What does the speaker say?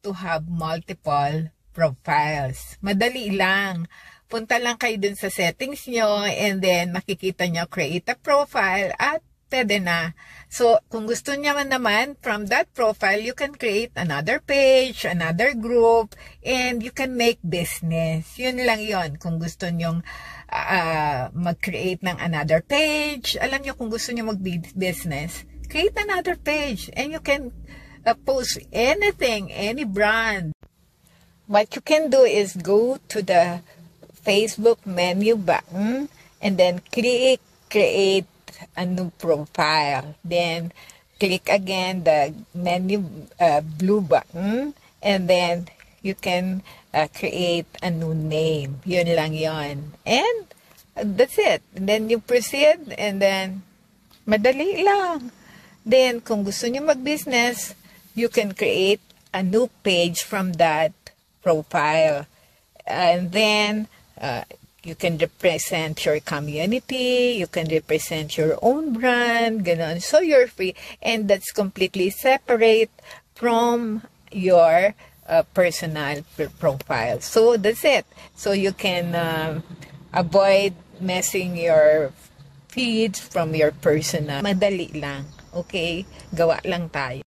to have multiple profiles. Madali lang. Punta lang kayo dun sa settings nyo and then makikita nyo create a profile at pwede na. So, kung gusto nyo naman from that profile, you can create another page, another group, and you can make business. Yun lang yun. Kung gusto nyong mag-create ng another page, alam nyo kung gusto nyo mag-business, create another page and you can post anything, any brand. What you can do is go to the Facebook menu button and then click create a new profile. Then click again the menu blue button and then you can create a new name. Yun lang yun. And that's it. And then you proceed and then madali lang. Then kung gusto niyo mag-business, you can create a new page from that profile. And then you can represent your community, you can represent your own brand, ganon. So you're free, and that's completely separate from your personal profile. So that's it. So you can avoid messing your feeds from your personal. Madali lang. Okay? Gawa lang tayo.